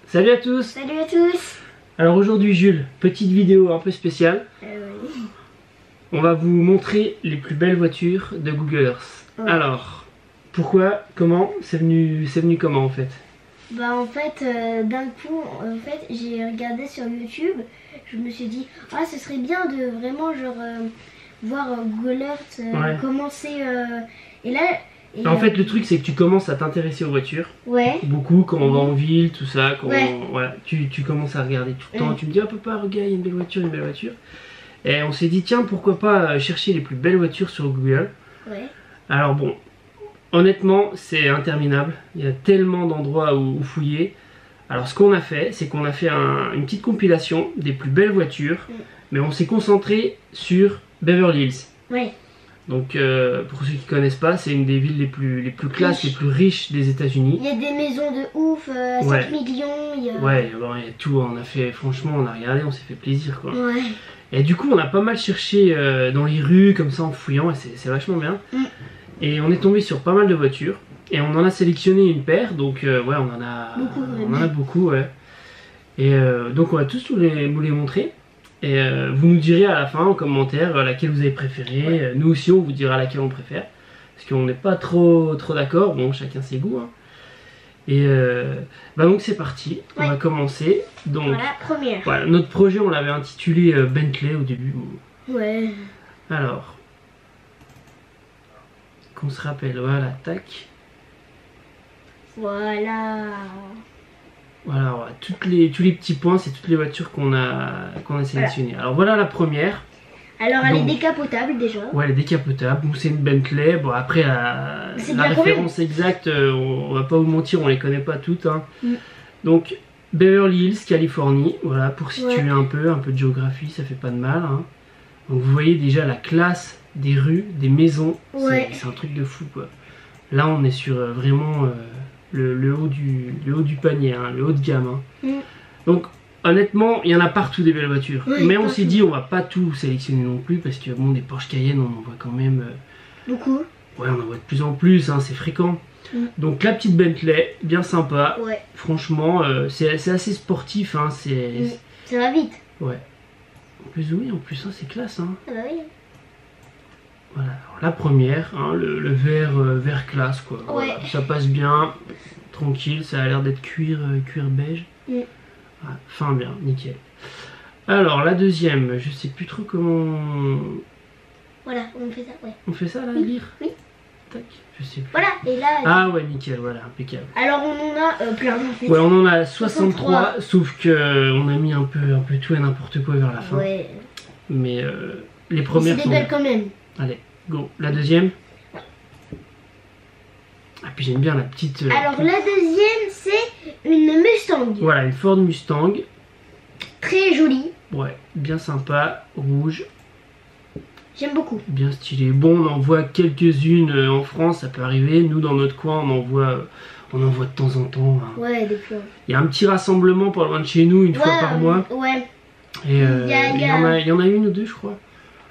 Salut à tous. Salut à tous. Alors aujourd'hui Jules, petite vidéo un peu spéciale. Oui. On va vous montrer les plus belles voitures de Google Earth. Ouais. Alors, pourquoi, comment, c'est venu comment en fait? Bah en fait, d'un coup, j'ai regardé sur YouTube. Je me suis dit, ah ce serait bien de vraiment voir Google Earth Ouais. commencer. Et là. En fait le truc c'est que tu commences à t'intéresser aux voitures. Ouais. Beaucoup quand on va en ville, tout ça. Quand Ouais. voilà, tu commences à regarder tout le temps. Tu me dis, ah papa, regarde, il y a une belle voiture, une belle voiture. Et on s'est dit, tiens, pourquoi pas chercher les plus belles voitures sur Google. Ouais. Alors bon, honnêtement, c'est interminable. Il y a tellement d'endroits où fouiller. Alors ce qu'on a fait, c'est qu'on a fait une petite compilation des plus belles voitures. Mais on s'est concentré sur Beverly Hills. Ouais. Donc pour ceux qui connaissent pas, c'est une des villes les plus classes, les plus riches des États-Unis. Il y a des maisons de ouf, 5 Ouais. millions. Il y a... Ouais, bon, il y a tout. On a fait, franchement, on a regardé, on s'est fait plaisir quoi. Ouais. Et du coup, on a pas mal cherché dans les rues, comme ça, en fouillant, et c'est vachement bien. Et on est tombé sur pas mal de voitures, et on en a sélectionné une paire, donc ouais, on en a Beaucoup, on en a beaucoup, ouais. Et donc on va tous vous les montrer, et vous nous direz à la fin en commentaire laquelle vous avez préféré. Ouais. Nous aussi, on vous dira laquelle on préfère, parce qu'on n'est pas trop d'accord, bon, chacun ses goûts, hein. Et bah donc c'est parti, on va commencer. Donc Voilà, première. voilà, notre projet on l'avait intitulé Bentley au début. Ouais. Alors, qu'on se rappelle, voilà, tac. Voilà. Voilà, voilà, tous les petits points, c'est toutes les voitures qu'on a sélectionnées. Alors voilà la première. Alors elle Donc, est décapotable déjà. Ouais, elle est décapotable. Donc c'est une Bentley. Bon après C'est la bien quand référence exacte, on va pas vous mentir, on les connaît pas toutes, hein. Mm. Donc Beverly Hills, Californie. Voilà, pour situer Ouais. un peu de géographie, ça fait pas de mal, hein. Donc vous voyez déjà la classe des rues, des maisons. Ouais. C'est un truc de fou quoi. Là on est sur vraiment le haut du panier, hein, le haut de gamme, hein. Mm. Donc honnêtement, il y en a partout des belles voitures. Oui, mais on partout. s'est dit, on va pas tout sélectionner non plus, parce que bon, des Porsche Cayenne, on en voit quand même. Beaucoup. Ouais, on en voit de plus en plus, hein, c'est fréquent. Mm. Donc la petite Bentley, bien sympa. Ouais. Franchement, c'est assez sportif, hein, Ça va vite. ouais. En plus, oui, en plus, hein, c'est classe, hein. Ah bah oui. Voilà, alors, la première, hein, le vert classe, quoi. Voilà, Ouais. ça passe bien, tranquille, ça a l'air d'être cuir beige. Mm. Ah, fin bien, nickel. Alors la deuxième, je sais plus trop comment Voilà, on fait ça, ouais. on fait ça là, Oui, lire. oui. Tac, je sais plus. Voilà, et là... Ah ouais, nickel, voilà, impeccable. Alors on en a plein en fait. Ouais, on en a 63, 63. sauf que on a mis un peu tout et n'importe quoi vers la fin. Ouais. Mais les Mais premières c'est sont des belles bien. quand même. Allez, go. La deuxième. Ah puis j'aime bien la petite. Alors la deuxième c'est une Mustang. Voilà, une Ford Mustang. Très jolie. Ouais, bien sympa, rouge, J'aime beaucoup. bien stylé. Bon, on en voit quelques-unes en France, ça peut arriver. Nous, dans notre coin, on en voit de temps en temps, hein. Ouais, des plans. Il y a un petit rassemblement pas loin de chez nous, une fois par mois. Ouais. Et il y y en a une ou deux, je crois.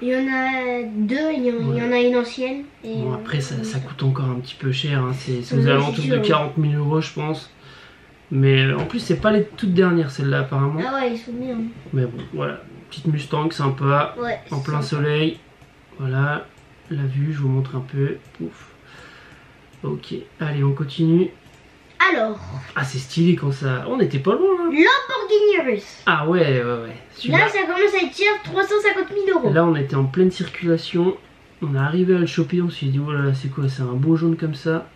Il y en a deux, il y en a une ancienne. Et Bon, après, ça coûte encore un petit peu cher, hein. C'est aux Ouais, alentours c'est de sûr. 40 000 €, je pense. Mais en plus, c'est pas les toutes dernières, celles-là, apparemment. Ah ouais, ils sont bien. Mais bon, voilà. Petite Mustang sympa, Ouais. en plein soleil. Voilà, la vue, je vous montre un peu. Ouf. Ok, allez, on continue. Alors, Ah, c'est stylé quand ça... On était pas loin, hein. Lamborghini Urus. Ah ouais. Celui-là, Là, ça commence à être cher, 350 000 €. là, on était en pleine circulation. On est arrivé à le choper, on s'est dit, oh là là, c'est quoi? C'est un beau jaune comme ça.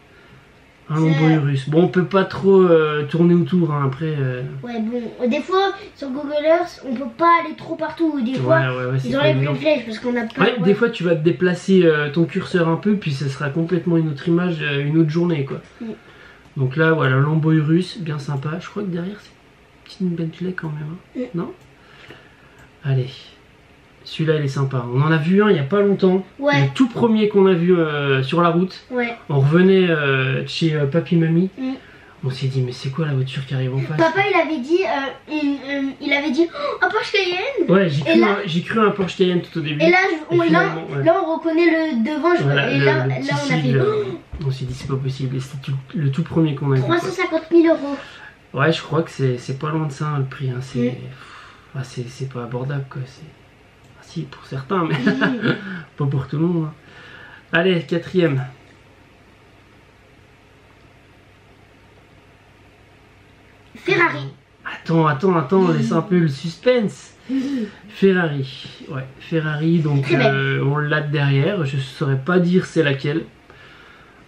Un Lambo Urus. Bon, on peut pas trop tourner autour, hein, après... Ouais, bon, des fois, sur Google Earth, on peut pas aller trop partout. Des fois, ouais, c'est ils pas enlèvent évident. les flèches parce qu'on a pas... Ouais, des fois tu vas te déplacer ton curseur un peu, puis ça sera complètement une autre image, une autre journée quoi. Mm. Donc là voilà, Lambo Urus, bien sympa. Je crois que derrière c'est une petite Bentley quand même, hein. Mm. Non? Allez, celui-là il est sympa. On en a vu un il y a pas longtemps. Ouais. Le tout premier qu'on a vu sur la route. Ouais. On revenait de chez papy mamie. Mm. On s'est dit mais c'est quoi la voiture qui arrive en face? Papa, il avait dit, oh, un Porsche Cayenne. Ouais, Et là- j'ai cru un Porsche Cayenne tout au début. Et là, Et finalement, ouais. là, on reconnaît le devant. Voilà, et là, le là, petit on a fait sigle, on s'est dit c'est pas possible. Et c'était le tout premier qu'on a vu. Quoi. 350 000 €. Ouais, je crois que c'est pas loin de ça, hein, le prix. Hein. C'est pas abordable, quoi. Ah, si, pour certains, mais pas pour tout le monde. Hein. Allez, 4e. Ferrari. Attends, laisse un peu le suspense. Ferrari, ouais, Ferrari, donc on l'a derrière, je saurais pas dire c'est laquelle.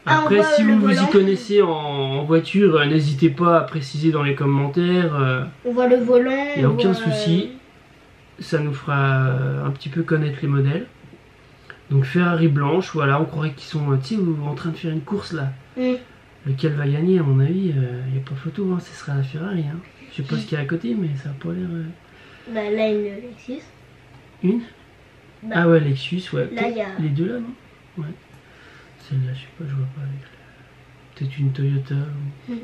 Après, si vous vous y connaissez en voiture, n'hésitez pas à préciser dans les commentaires. On voit le volant. Il n'y a aucun souci, ça nous fera un petit peu connaître les modèles. Donc Ferrari blanche, voilà, on croirait qu'ils sont en train de faire une course là. Lequel va gagner, à mon avis, il n'y a pas photo, hein, ce sera la Ferrari. Hein. Je sais pas ce qu'il y a à côté, mais ça a pas l'air... Bah là, une Lexus. Une bah, ah ouais, Lexus, ouais. Là, y a... Les deux là, non? Ouais. Celle-là, je sais pas, je vois pas avec peut-être une Toyota. Ou...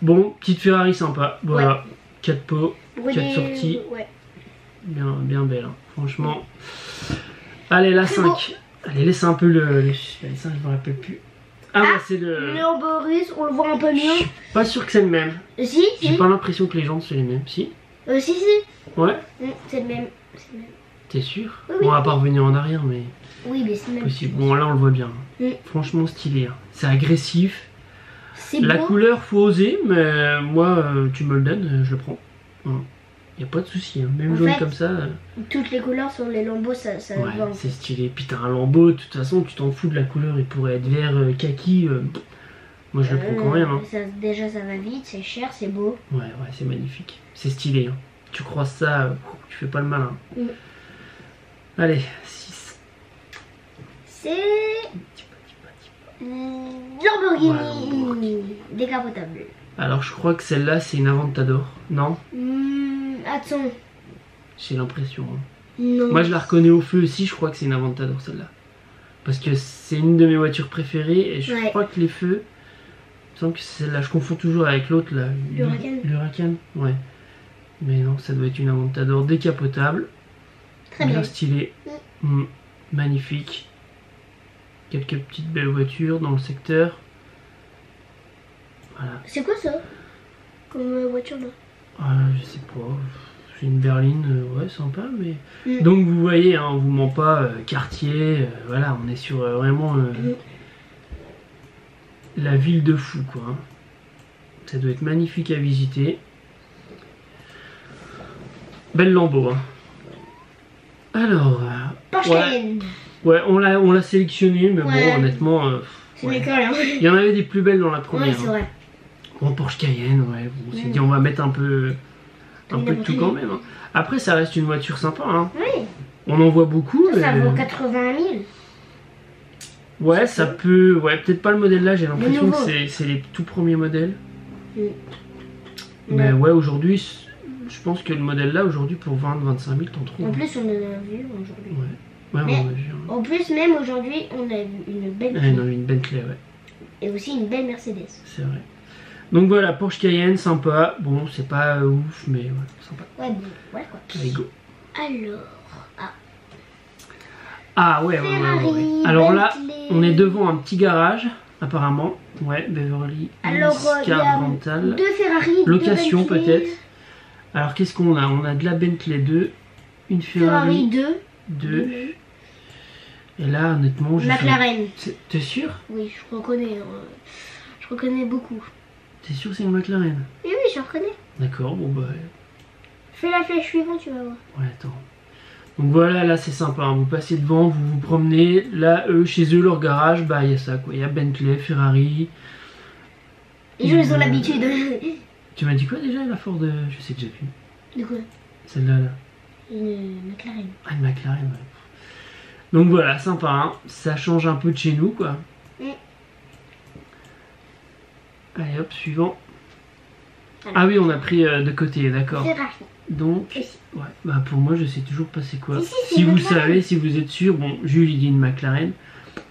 Bon, petite Ferrari sympa, voilà. 4 pots, 4 sorties. Ouais. Bien belle, hein. Franchement. Allez, la 5. Beau. Allez, laisse un peu le 5, je me rappelle plus. Ah ouais, c'est le Boris, on le voit un peu mieux. Je suis pas sûr que c'est le même. Si. J'ai pas l'impression que les jantes c'est les mêmes. Si. Si. Ouais. C'est le même. T'es sûr? Oui. On va pas revenir en arrière, mais. Oui, mais c'est même. Possible. Bon, là on le voit bien. Franchement stylé. Hein. C'est agressif. C'est la beau. couleur, faut oser, mais moi, tu me le donnes, je le prends. Y a pas de souci, hein. Même jaune comme ça. Toutes les couleurs sur les lambeaux, ça ouais, c'est stylé. Puis t'as un lambeau, de toute façon, tu t'en fous de la couleur, il pourrait être vert, kaki. Moi je le prends quand même. Hein. Déjà ça va vite, c'est cher, c'est beau. Ouais, c'est magnifique. C'est stylé. Hein. Tu croises ça, tu fais pas le malin. Allez, 6. C'est Lamborghini décapotable. Alors je crois que celle-là c'est une Aventador, non? Attends. J'ai l'impression. Hein. Non. Moi je la reconnais au feu aussi, je crois que c'est une Aventador celle-là. Parce que c'est une de mes voitures préférées et je crois que les feux, il me semble que c'est celle-là, je confonds toujours avec l'autre là. L'Huracan, ouais. Mais non, ça doit être une Aventador décapotable. Très bien stylée. Magnifique. Quelques petites belles voitures dans le secteur. Voilà. C'est quoi ça comme voiture là? Je sais pas. C'est une berline, ouais, sympa, mais... Donc vous voyez, hein, on vous ment pas, quartier, voilà, on est sur vraiment la ville de fou, quoi. Hein. Ça doit être magnifique à visiter. Belle Lambo, hein. Alors... ouais, on l'a sélectionné, mais bon, honnêtement... c'est mieux que rien. Il y en avait des plus belles dans la première. Ouais, c'est vrai. Bon, Porsche Cayenne, ouais, on s'est dit on va mettre un peu de tout quand même. Hein. Après, ça reste une voiture sympa. Hein. Oui. On en voit beaucoup. Ça vaut 80 000. Ouais, ça peut. Ouais, peut-être pas le modèle là, j'ai l'impression que c'est les tout premiers modèles. Mais ouais, aujourd'hui, je pense que le modèle là, aujourd'hui, pour 20-25 000, t'en trouves. En plus, on en a vu aujourd'hui. Ouais, on en a vu. Hein. En plus, même aujourd'hui, on a vu une Bentley. Non, une Bentley, ouais. Et aussi une belle Mercedes. C'est vrai. Donc voilà, Porsche Cayenne, sympa. Bon, c'est pas ouf, mais ouais, sympa. Ouais, bon, ouais quoi. Allez, go. Alors. Ouais. Alors là, on est devant un petit garage, apparemment. Ouais, Beverly Hills Car Rental. 2 Ferrari, location peut-être. Alors qu'est-ce qu'on a? On a de la Bentley 2, une Ferrari 2. Et là, honnêtement, je McLaren. T'es sûr? Oui, je reconnais. Je reconnais beaucoup. T'es sûr que c'est une McLaren? Oui, je reconnais. D'accord, bon bah... Fais la flèche suivante, tu vas voir. Ouais, attends. Donc voilà, là c'est sympa, hein. Vous passez devant, vous vous promenez. Là, chez eux, leur garage, bah il y a ça quoi. Il y a Bentley, Ferrari. Ils ont l'habitude. Tu m'as dit quoi déjà, la Ford? Je sais déjà plus. De quoi? Celle-là, là. Une McLaren. Ah, une McLaren, ouais. Donc voilà, sympa, hein. Ça change un peu de chez nous, quoi. Allez hop, suivant. Ah oui, on a pris de côté, d'accord. Donc, ouais, bah pour moi, je sais toujours pas c'est quoi. Si vous savez, si vous êtes sûr, bon, Jules il dit une McLaren.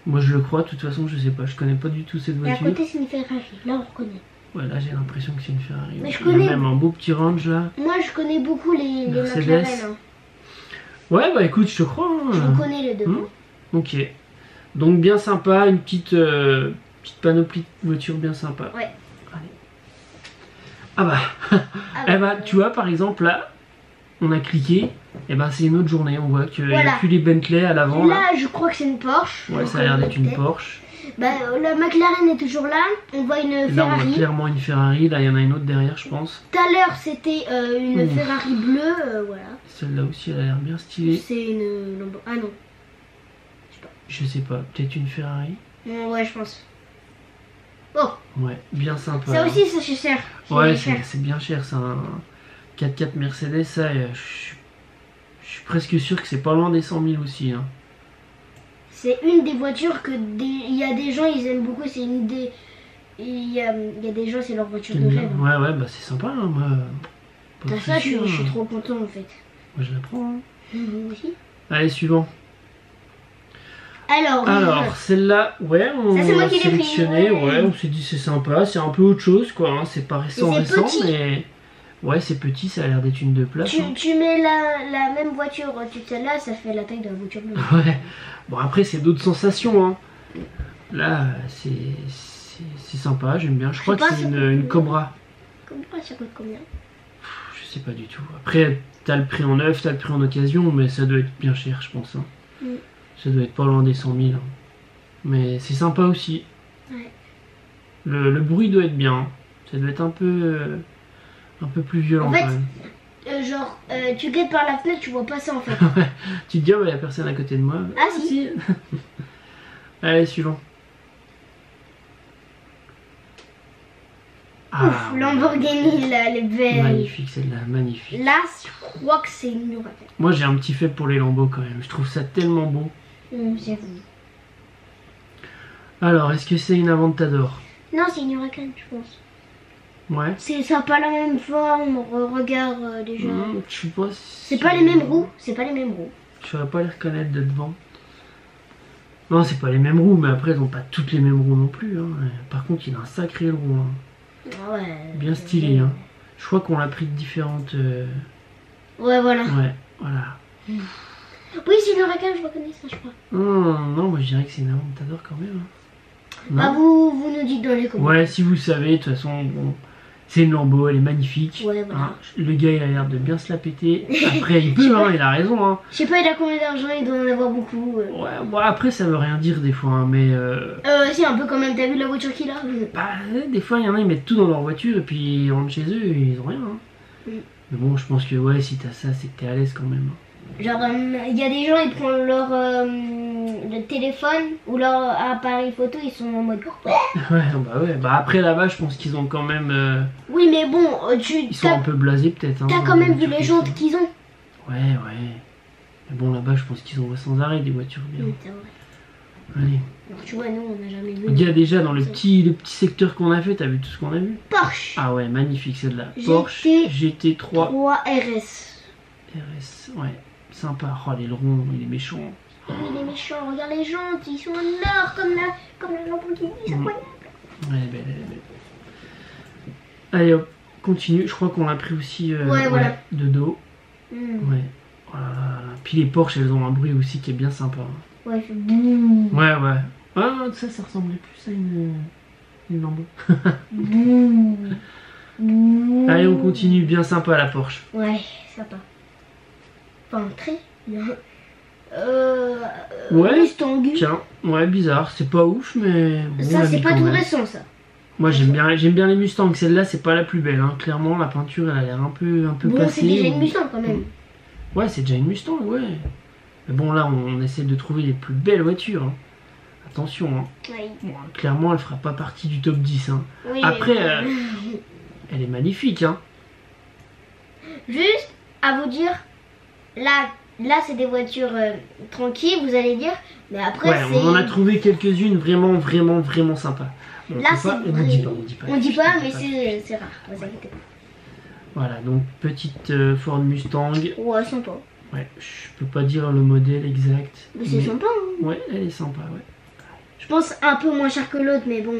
Moi je le crois, de toute façon, je sais pas, je connais pas du tout cette voiture. Et à côté, c'est une Ferrari, là on reconnaît. Ouais, là j'ai l'impression que c'est une Ferrari. Mais il y a même un beau petit range là. Moi je connais beaucoup les McLaren. Hein. Ouais, bah écoute, je te crois. Hein. Je reconnais les deux. Ok. Donc bien sympa, une petite panoplie de voitures bien sympa. Ouais. Allez. Ah bah, Ah eh bah, tu vois, par exemple, là, on a cliqué, et ben c'est une autre journée. On voit qu'il n'y Voilà. a plus les Bentley à l'avant. Là, Là, je crois que c'est une Porsche. ouais, Donc, ça a l'air d'être une peut-être. Porsche. Bah, la McLaren est toujours là. On voit une Et là, on voit Ferrari. clairement une Ferrari. Là, il y en a une autre derrière, je pense. Tout à l'heure, c'était une Ouf. Ferrari bleue. Voilà. Celle-là aussi, elle a l'air bien stylée. C'est une Lambo. Ah non. Je sais pas, peut-être une Ferrari. Ouais, je pense. Oh, Ouais, bien sympa. ça hein. aussi, ça c'est cher. Ouais, cher. c'est bien cher. C'est un 4x4 Mercedes. Ça, je suis presque sûr que c'est pas loin des 100 000 aussi. Hein. C'est une des voitures que il y a des gens, ils aiment beaucoup. C'est une des. Il y a des gens, c'est leur voiture de T'aimes bien rêve. Ouais, ouais, bah c'est sympa. Hein, moi, pas de Ah, ça, soucis, je suis hein. trop content en fait. Moi, je la prends. Hein. Moi aussi. Allez, suivant. Alors, Alors, celle-là, ouais, on Ça, c'est moi l'a qui l'ai pris, sélectionné. ouais. Ouais, on s'est dit c'est sympa. C'est un peu autre chose, quoi. Hein. C'est pas récent, c'est récent, petit. mais. Ouais, c'est petit, ça a l'air d'être une de place. Hein. tu mets la même voiture au-dessus de celle-là, ça fait la taille de la voiture bleue. Ouais. Bon, après, c'est d'autres sensations. Hein. Là, c'est sympa, j'aime bien. Je crois que pas, c'est ça coûte une combien Cobra. Ça coûte combien? Je sais pas du tout. Après, t'as le prix en neuf, t'as le prix en occasion, mais ça doit être bien cher, je pense. Hein. Mm. Ça doit être pas loin des 100 000. Hein. Mais c'est sympa aussi. Ouais. Le bruit doit être bien. Ça doit être un peu plus violent En fait, quand même. Tu guettes par la fenêtre, tu vois pas ça en fait. Tu te dis, il y a personne à côté de moi. Ah, si. Allez, suivant. Ouf, ouais. Lamborghini là, elle est belle. Magnifique, celle-là, magnifique. Là, je crois que c'est une Huracan. Moi, j'ai un petit fait pour les Lambeaux quand même. Je trouve ça tellement beau. J'avoue. Alors, est-ce que c'est une Aventador? Non, c'est une Huracan, je pense. Ouais. Ça n'a pas la même forme, regarde déjà. Je sais pas. C'est pas les mêmes roues, c'est pas les mêmes roues. Je saurais pas les reconnaître de devant. Non, c'est pas les mêmes roues, mais après, elles ont pas toutes les mêmes roues non plus. Hein. Par contre, il a un sacré roue. Hein. Ouais. Bien stylé. Hein. Je crois qu'on l'a pris de différentes. Ouais, voilà. Ouais, voilà. Oui, c'est une Huracan, je reconnais ça, je crois. Non, moi je dirais que c'est une Aventador quand même. Hein. Bah, vous nous dites dans les commentaires. Ouais, si vous savez, de toute façon, bon, c'est une Lambo, elle est magnifique. Ouais, voilà. Hein, le gars, il a l'air de bien se la péter. Après, il peut, hein, il a raison. Hein. Je sais pas, il a combien d'argent, il doit en avoir beaucoup. Ouais, bon, après, ça veut rien dire des fois, hein, mais. Si, un peu quand même, t'as vu la voiture qu'il a? Bah, des fois, il y en a, ils mettent tout dans leur voiture et puis ils rentrent chez eux et ils ont rien. Hein. Mm. Mais bon, je pense que ouais, si t'as ça, c'est que t'es à l'aise quand même. Genre, il y a des gens, ils prennent leur le téléphone ou leur appareil photo, ils sont en mode. Ouais. Bah après là-bas, je pense qu'ils ont quand même. Oui, mais bon, Ils sont un peu blasés peut-être. Hein, t'as dans quand les même vu voitures les qu'ils jantes font. qu'ils ont. Ouais. Mais bon, là-bas, je pense qu'ils envoient sans arrêt des voitures bien. C'est vrai. Allez. Alors, tu vois, nous, on n'a jamais vu. Il y a déjà dans le petit secteur qu'on a fait, t'as vu tout ce qu'on a vu? Porsche Ah ouais, magnifique celle-là. GT Porsche GT3 3 RS. RS. Ouais, sympa. Oh, l'aileron, il est méchant. Il est méchant, regarde les jantes, ils sont en or comme la Lamborghini, c'est incroyable. Ouais, elle est belle. Allez hop, continue. Je crois qu'on l'a pris aussi voilà. de dos. Mm. Ouais. Oh là là. Puis les Porsche, elles ont un bruit aussi qui est bien sympa. Ouais, il fait boum. Ouais. Ah, ça ressemblait plus à une Lambo. Boum. Boum. Allez, on continue. Bien sympa la Porsche. Ouais, sympa. Enfin, très bien. Ouais. Mustang. Tiens, ouais, bizarre. C'est pas ouf, mais bon, on Ça, l'a c'est mis pas quand tout même. récent, ça. Moi, j'aime bien les Mustangs. Celle-là, c'est pas la plus belle. Hein. Clairement, la peinture, elle a l'air un peu Bon, passée. c'est déjà ou- une Mustang quand même. Ouais, c'est déjà une Mustang, ouais. Mais bon, là, on essaie de trouver les plus belles voitures. Hein. Attention, hein. Ouais. Bon, clairement, elle fera pas partie du top 10. Hein. Oui, Après, mais- elle est magnifique. Hein. Juste à vous dire, là c'est des voitures tranquilles, vous allez dire, mais après Ouais, c'est... on en a trouvé quelques-unes vraiment sympas. Bon, Là, on peut c'est pas- on vrai. dit pas. On dit pas, mais pas. c'est rare, vous inquiétez pas. Voilà, donc petite Ford Mustang. Ouais, sympa. Ouais, je peux pas dire le modèle exact. Mais c'est sympa, hein. Ouais, elle est sympa, ouais. Je pense un peu moins cher que l'autre, mais bon...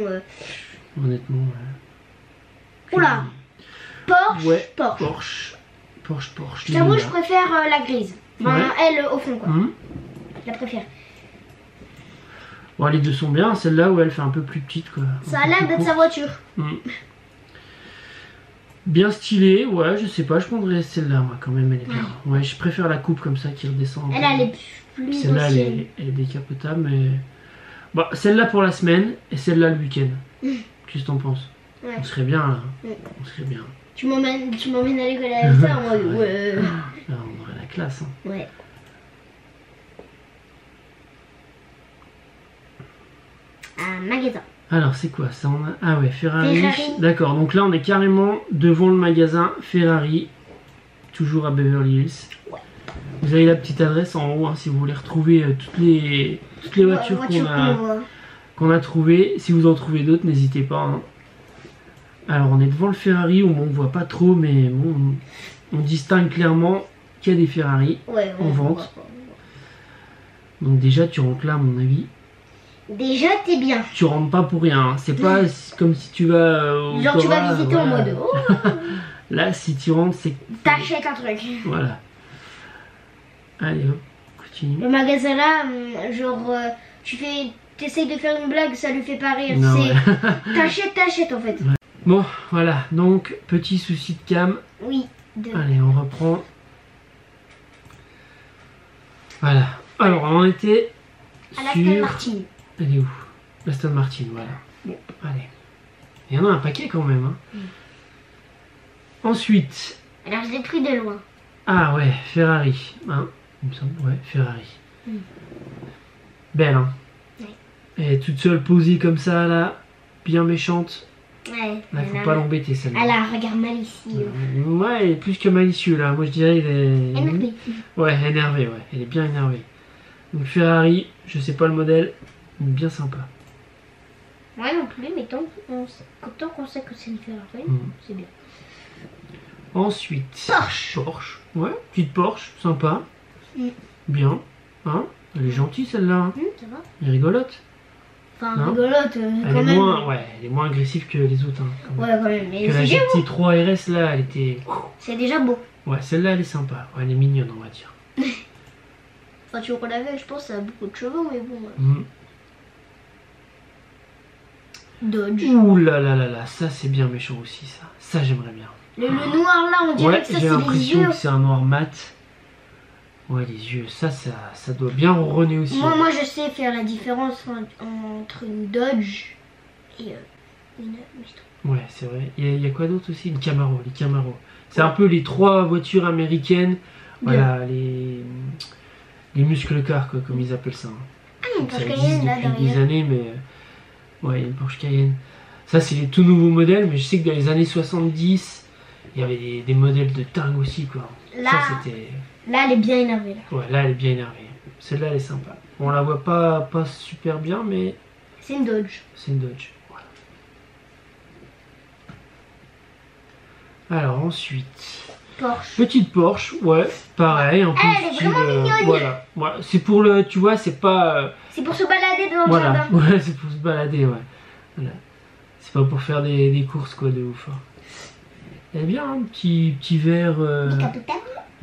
Honnêtement. Oula, Porsche, Ouais, Porsche. Porsche. Je t'avoue, les je préfère la grise. Enfin, Ouais. elle au fond, quoi. Hum. Je la préfère. Bon, les deux sont bien. Celle-là où elle fait un peu plus petite, quoi. Ça Un a peu l'air plus d'être courte. sa voiture. Hum. Bien stylée, ouais, je sais pas, je prendrais celle-là, moi, quand même, elle est bien. Ouais, je préfère la coupe comme ça qui redescend. Elle est plus Celle-là, ancienne. elle est décapotable, mais... Bon, celle-là pour la semaine, et celle-là le week-end. Qu'est-ce que t'en penses? Ouais. On serait bien, là. On serait bien. Tu m'emmènes à l'école avec ça, moi, ouais. Là, on aurait la classe, hein. Ouais. Un magasin. Alors, c'est quoi ça? Ah ouais, Ferrari. Ferrari. D'accord, donc là, on est carrément devant le magasin Ferrari. Toujours à Beverly Hills. Ouais. Vous avez la petite adresse en haut, hein, si vous voulez retrouver toutes les voitures qu'on a trouvées. Si vous en trouvez d'autres, n'hésitez pas, hein. Alors, on est devant le Ferrari, où on ne voit pas trop, mais bon, on distingue clairement qu'il y a des Ferrari en vente. Donc déjà, tu rentres là, à mon avis. Déjà, t'es bien. Tu rentres pas pour rien, hein. C'est pas comme si tu vas au Genre, tu vas visiter en mode. Oh. Là, si tu rentres, c'est... T'achètes un truc. Voilà. Allez, hop, continue. Le magasin là, genre, t'essayes de faire une blague, ça lui fait pas rire. Non, T'achètes en fait. Ouais. Bon, voilà, donc, petit souci de cam. Oui. Allez, on reprend. Voilà. Alors, on était à l'Aston Martin. Elle est où? L'Aston Martin, voilà. Bon, allez. Il y en a un paquet quand même, hein. Ensuite... Alors, je l'ai pris de loin. Ah ouais, Ferrari. Hein, il me semble, ouais, Ferrari. Belle, hein. Ouais. Elle est toute seule posée comme ça, là. Bien méchante. Ouais. Là, faut pas l'embêter, celle-là. Elle a un regard malicieux. Ouais, elle est plus que malicieux, là. Moi, je dirais elle est... Énervée. Ouais, énervée, ouais. Elle est bien énervée. Donc, Ferrari, je sais pas le modèle, mais bien sympa. Ouais, non plus, mais tant qu'on sait que c'est une Ferrari, c'est bien. Ensuite, Porsche. Ouais, petite Porsche, sympa. Bien. Hein, elle est gentille, celle-là. Hein. Ça va. Elle est rigolote. Enfin, rigolote, elle est moins, ouais, elle est moins agressive que les autres. Hein, quand même. Ouais, quand même. Mais que la GT 3 RS, là, elle était... C'est déjà beau. Ouais, celle-là, elle est sympa. Ouais, elle est mignonne, on va dire. Enfin, tu l'avais, je pense, ça a beaucoup de chevaux, mais bon... Dodge. Ouh là là là là, ça c'est bien méchant aussi, ça. Ça j'aimerais bien. Le noir là, on dirait que ça c'est les yeux. J'ai l'impression que c'est un noir mat. Ouais, les yeux, ça doit bien ronronner aussi. Moi je sais faire la différence entre une Dodge et une Mustang. Ouais, c'est vrai. Il y a quoi d'autre aussi? Une Camaro, les Camaro. C'est un peu les trois voitures américaines. Voilà, les muscle cars, quoi, comme ils appellent ça. Ah, il y a une Porsche Cayenne là depuis des années, mais... Ouais, il y a une Porsche Cayenne. Ça, c'est les tout nouveaux modèles, mais je sais que dans les années 70, il y avait des modèles de dingue aussi, quoi. Là, ça, c'était... Là, elle est bien énervée. Là. Ouais, là, elle est bien énervée. Celle-là, elle est sympa. On la voit pas super bien, mais... C'est une Dodge. C'est une Dodge, voilà. Alors, ensuite... Porsche. Petite Porsche, ouais, pareil. En plus, elle est vraiment mignonne. Voilà. C'est pour le... Tu vois, c'est pas... C'est pour se balader dans le jardin. Ouais, c'est pour se balader, ouais. Voilà. C'est pas pour faire des courses, quoi, de ouf. Hein. Elle est bien, un petit verre...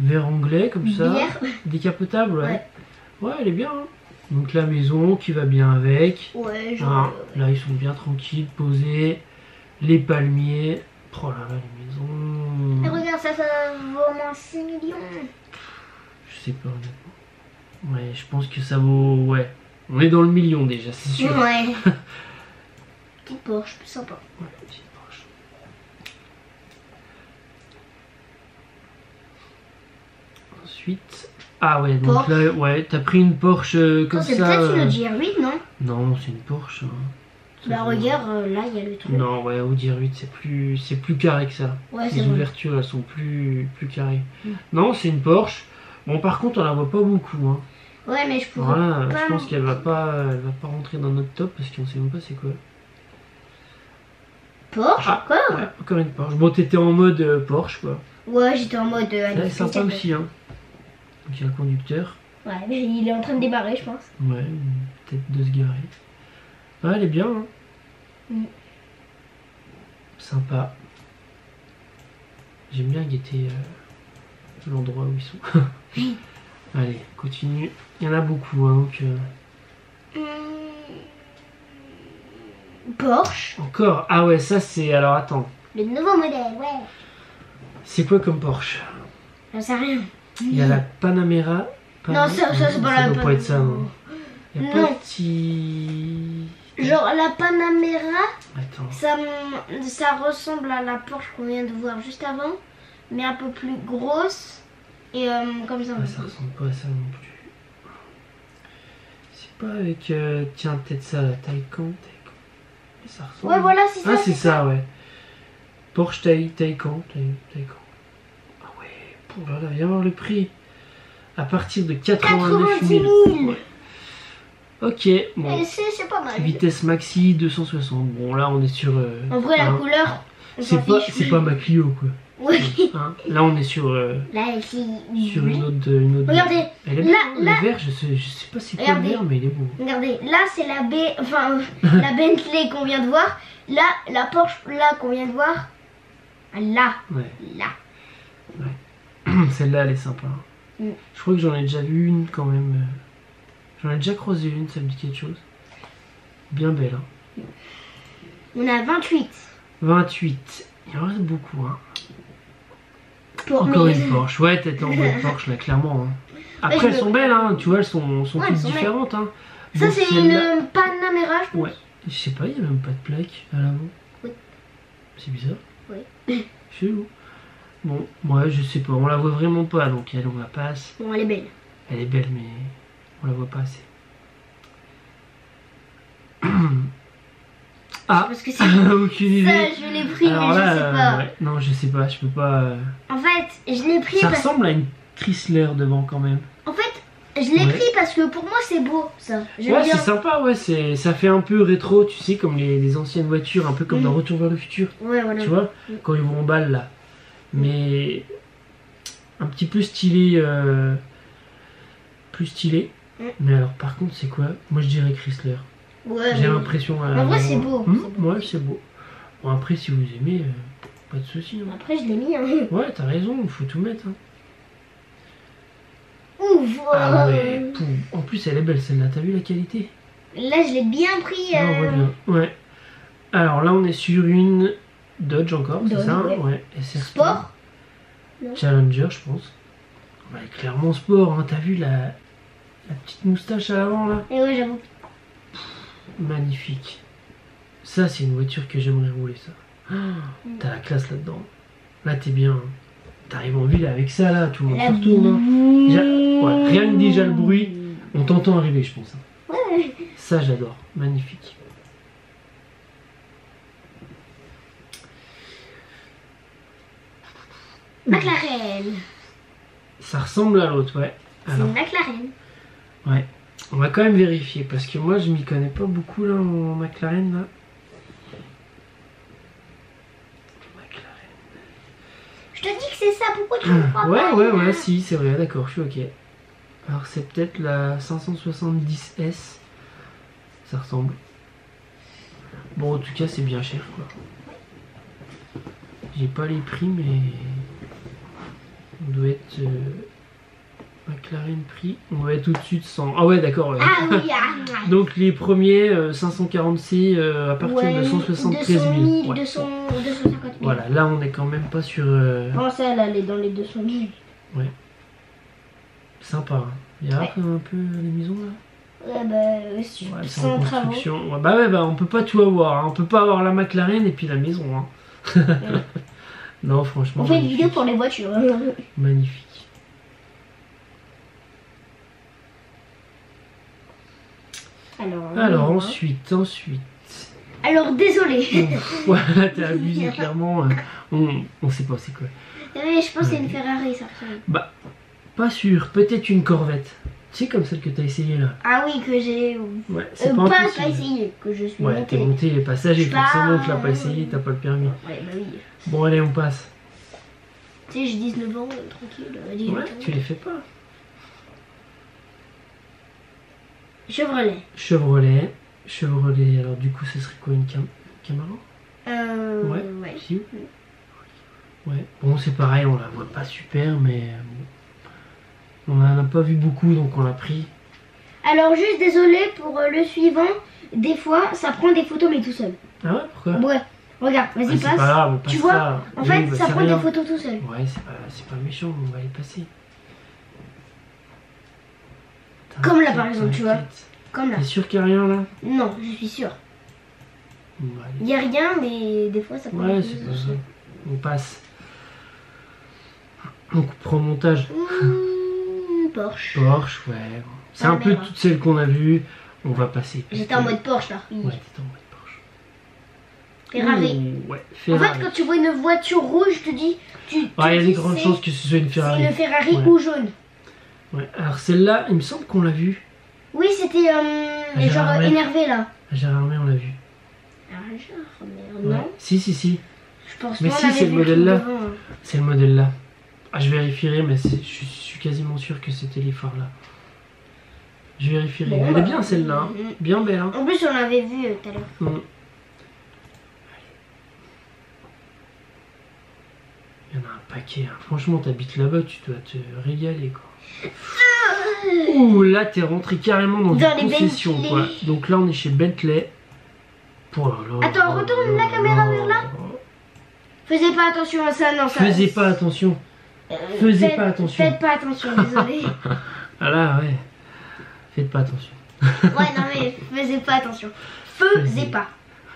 verre anglais, comme ça. Décapotable, ouais. Ouais, elle est bien. Hein. Donc la maison qui va bien avec. Ouais, genre... Là, ils sont bien tranquilles, posés. Les palmiers. Oh là là, les maisons... Et regarde, ça vaut au moins 6 millions. Je sais pas, honnêtement. Ouais, je pense que ça vaut... Ouais. On est dans le million déjà, c'est sûr. Ouais. Petite Porsche, plus sympa. Ouais, petite Porsche. Ensuite... Ah ouais, donc Porsche. Là, ouais, t'as pris une Porsche comme ça... C'est peut-être une GR8, non? Non, c'est une Porsche. Hein. Bah regarde, là il y a le truc. Non, ouais, Audi R8 c'est plus carré que ça. Ouais, les ouvertures elles sont plus carrées. Non, c'est une Porsche. Bon, par contre, on la voit pas beaucoup. Hein. Ouais, mais je pourrais. Voilà, je pense qu'elle va pas rentrer dans notre top parce qu'on sait même pas c'est quoi. Porsche encore? Ouais, encore une Porsche. Bon, t'étais en mode Porsche quoi. Ouais, j'étais en mode. Elle est sympa aussi, hein. Donc il y a le conducteur. Ouais, mais il est en train de démarrer, je pense. Ouais, peut-être de se garer. Ah, elle est bien, hein. Sympa. J'aime bien guetter l'endroit où ils sont. Allez, continue. Il y en a beaucoup, hein, donc... Porsche. Encore? Ah ouais, ça c'est... Alors, attends. Le nouveau modèle, ouais. C'est quoi comme Porsche? J'en sais rien. Il y a la Panamera. Non, ça c'est pas la doit pas être ça, non. Il y a pas Non. un petit... Genre la Panamera, Attends. ça ressemble à la Porsche qu'on vient de voir juste avant, mais un peu plus grosse et comme ça. Ah, ça ressemble pas à ça non plus. C'est pas avec... tiens, peut-être ça, la Taycan. Ça ressemble. Ouais, voilà, c'est ça. Ah, c'est ça, ouais. Porsche Taycan. Ah ouais, pour là, viens voir le prix. À partir de 89 000. 000. Ouais. Ok, bon. Et c'est pas mal. Vitesse maxi 260. Bon, là, on est sur... En vrai, la hein, couleur, on s'en fiche. c'est pas ma Clio, quoi. Ouais. Hein, là, on est sur... Là, ici. sur une autre... Regardez, Elle est là, belle, là. le vert, je sais pas c'est quoi le Regardez. vert, mais il est beau. Regardez, là c'est la la Bentley qu'on vient de voir. Là, la Porsche là qu'on vient de voir. Là, Ouais. là. Celle-là, elle est sympa. Mm. Je crois que j'en ai déjà vu une quand même. J'en ai déjà croisé une, ça me dit quelque chose. Bien belle. Hein. On a 28. 28. Il en reste beaucoup. Hein. Pour Encore mes- une Porsche. Ouais, t'es en mode Porsche là, clairement. Hein. Après, je elles sont belles, hein. Tu vois, elles sont Ouais, toutes elles sont différentes. Hein. Ça Bon, c'est celle-là- une Panamera, je pense. Ouais. Je sais pas, il n'y a même pas de plaque à l'avant. Oui. C'est bizarre. Oui. Chelou. Bon, ouais, je sais pas. On la voit vraiment pas, donc elle, on la passe. Bon, elle est belle. Elle est belle, mais on la voit pas assez. Ah, Parce que c'est aucune idée. ça, je l'ai pris, Alors mais là, je sais pas. ouais, non, je sais pas, je peux pas. En fait, je l'ai pris Ça parce ressemble à une Chrysler devant quand même. En fait, je l'ai Ouais. pris parce que pour moi c'est beau, ça. J'aime Ouais, bien. c'est sympa, ouais, ça fait un peu rétro, tu sais, comme les anciennes voitures, un peu comme dans Mm. Retour vers le futur, Ouais, voilà. tu vois, Mm. quand ils vont en balle là. Mais un petit peu stylé, plus stylé. Mm. Mais alors, par contre, c'est quoi? Moi, je dirais Chrysler. Ouais, J'ai mais- l'impression. En vrai, c'est beau, c'est beau. Ouais, c'est beau. Bon, après, si vous aimez, pas de soucis. Hein. Après, je l'ai mis. Hein. Ouais, t'as raison, il faut tout mettre. Hein. Ouf. Ah ouais, pouf. En plus, elle est belle celle-là. T'as vu la qualité? Là, je l'ai bien pris. Non, on voit bien. Ouais. Alors là, on est sur une Dodge encore, c'est Dodge, ça? ouais. SRT. Sport. Challenger, je pense. Ouais, clairement sport. Hein. T'as vu la petite moustache à l'avant là? Et ouais, j'avoue. Magnifique. Ça, c'est une voiture que j'aimerais rouler, ça. Ah, t'as la classe là-dedans. Là, t'es bien. T'arrives en ville avec ça, là, tout le monde se retourne. Hein. Ouais, rien que déjà le bruit, on t'entend arriver, je pense. Hein. Ouais. Ça, j'adore. Magnifique. McLaren. Ça ressemble à l'autre, ouais. C'est Alors, une McLaren. ouais. On va quand même vérifier, parce que moi, je m'y connais pas beaucoup, là, en McLaren, là. Je te dis que c'est ça, pourquoi tu me crois pas? Ouais, si, c'est vrai, d'accord, je suis ok. Alors, c'est peut-être la 570S. Ça ressemble. Bon, en tout cas, c'est bien cher, quoi. J'ai pas les prix, mais... On doit être... McLaren prix. On doit être au-dessus de 100. Ah ouais, d'accord. Ah oui, ah, Donc, les premiers, 540C à partir de 173 000. 200 000, Ouais. 250 000. Voilà, là, on est quand même pas sur... Comment ça, elle est dans les 200 000? Sympa. Hein. Il y a un peu les maisons, là. Ouais, bah, Ouais, c'est en sans travaux. construction. Ouais, bah, on peut pas tout avoir. Hein. On peut pas avoir la McLaren et puis la maison. Hein. Non, franchement. On fait une magnifique. vidéo pour les voitures. Magnifique. Alors, ensuite. Alors, désolé. Ouf, voilà, t'as abusé clairement. On sait pas c'est quoi. Mais je pense que c'est une Ferrari, ça ressemble. Pas sûr. Peut-être une Corvette. Tu sais, comme celle que t'as essayé là. Ah oui, que j'ai. Ouais, c'est Pas impossible. essayé, que je suis Ouais, t'es montée. monté passager. Bah, Forcément, tu l'as pas essayé, t'as pas le permis. Ouais, bah oui. Bon, allez, on passe. Tu sais, j'ai 19 ans, tranquille. Ouais, tu les fais pas. Chevrolet, alors du coup, ce serait quoi, une Camaro? Ouais. Si. Ouais, bon, c'est pareil, on la voit pas super, mais bon. On en a pas vu beaucoup, donc on l'a pris. Alors, juste désolé pour le suivant. Des fois, ça prend des photos, mais tout seul. Ah ouais, pourquoi? Ouais. Regarde, vas-y, Ah, c'est passe. pas grave, on passe Tu vois, ça. en Oui, fait, bah, ça c'est prend des rien. photos tout seul. Ouais, c'est pas méchant, on va les passer. Comme là, par exemple, tu vois. T'inquiète. Comme là. T'es sûr qu'il n'y a rien là? Non, je suis sûre. Bon, bah, allez. Il n'y a rien, mais des fois, ça prend Ouais, des c'est pas photos. grave. On passe. On prend le montage. Porsche. Porsche, ouais. C'est un peu merde. toutes celles qu'on a vues. On va passer. J'étais en mode Porsche là. Oui. Ouais, t'étais en mode Porsche. Ferrari. Ouh, ouais, En Ferrari. fait, quand tu vois une voiture rouge, je te dis. Ah, il y a des grandes chances que ce soit une C'est Ferrari. une Ferrari Ouais. ou jaune. Ouais. Alors celle-là, il me semble qu'on l'a vue. Oui, c'était Gérard genre Armé. énervé là. À Gérardmer, on l'a vue. Ah, genre, merde, Ouais. non. Si. Je pense Mais pas. si, on avait c'est le vu modèle là. truc devant, hein. C'est le modèle là. Ah, je vérifierai, mais je suis quasiment sûr que c'était les phares là. Je vérifierai. Bon, Elle bah, est bien celle-là. Hein. Bien belle. Hein. En plus, on l'avait vu tout à l'heure. Mm. Il y en a un paquet. Hein. Franchement, t'habites là-bas, tu dois te régaler quoi. Ouh, là t'es rentré carrément dans Dans une les concession Bentley. quoi. Donc là on est chez Bentley. Oh là là Attends, là retourne là la caméra là vers là. là. Faisais pas attention à ça, non. Ça, Faisais pas attention. Faisais pas attention. Faites pas attention, désolé. Ah là ouais. Faites pas attention. Ouais, non mais faisais pas attention. Faisais Faisais. pas.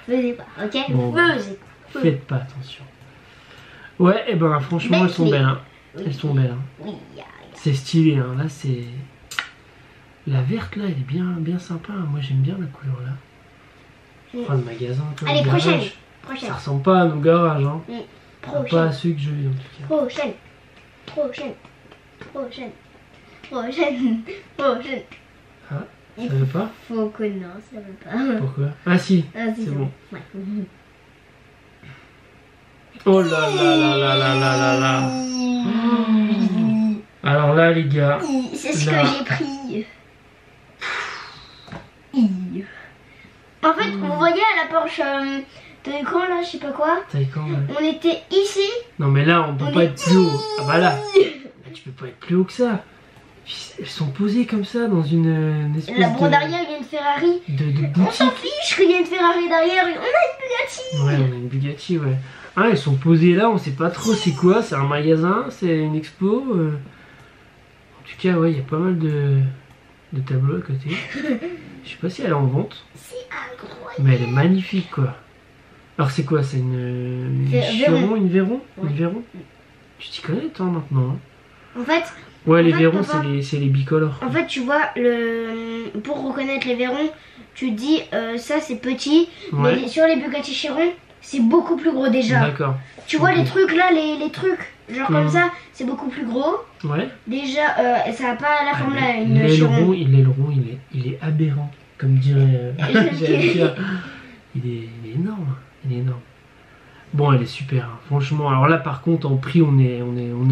Faisais pas, ok. Bon, Faisais pas. Faites pas attention. Ouais, et ben franchement elles sont Bentley. belles. Hein. Oui. Elles sont belles. Hein. Oui, C'est stylé. Hein. Là c'est. La verte là elle est bien sympa. Hein. Moi j'aime bien la couleur là. Mm. Oh, le magasin. Quoi, Allez, le garage. prochaine. Prochaine. Ça ressemble pas à nos garages. Hein. Pas à Prochaine. ceux que j'ai eu en tout cas. Prochaine. Prochaine. Prochaine. Prochaine. Prochaine. Ah, ça veut pas? Faut que non, ça veut pas. Pourquoi? Ah si, Ah, si, c'est bon. Ouais. Oh là là là là là là là là. Alors là les gars, C'est ce là. que j'ai pris. En fait, vous voyez à la Porsche de l'écran là, je sais pas quoi, t'as quand on était ici. Non mais là on peut On pas est- être plus haut. Ah bah là, tu peux pas être plus haut que ça. Elles sont posées comme ça dans une espèce La bande arrière, il y a une Ferrari. de On s'en boutique. fiche qu'il y a une Ferrari derrière. On a une Bugatti. Ouais, on a une Bugatti, ouais. Ah, elles sont posées là, on sait pas trop c'est quoi, c'est un magasin, c'est une expo. En tout cas, ouais, il y a pas mal de tableaux à côté. Je sais pas si elle est en vente. C'est incroyable. Mais elle est magnifique quoi. Alors c'est quoi? C'est une Véron. Chiron, une Véron? Ouais. Une Véron? Tu t'y connais toi maintenant hein? En fait, Ouais, les fait, Vérons papa- c'est les bicolores. En fait, tu vois, pour reconnaître les Vérons, tu dis ça c'est petit, Ouais, mais sur les Bugatti Chiron, c'est beaucoup plus gros déjà. d'accord. Tu vois Ok. les trucs là, les trucs, genre comme Mhm. ça, c'est beaucoup plus gros. Ouais. Déjà, ça n'a pas la forme Ah, là, mais une Chiron. l'aileron, il est aberrant. Comme dirait. J'aime j'allais bien. dire. Il est énorme. Il est énorme. Bon, elle est super. Hein. Franchement, alors là par contre, en prix, on est au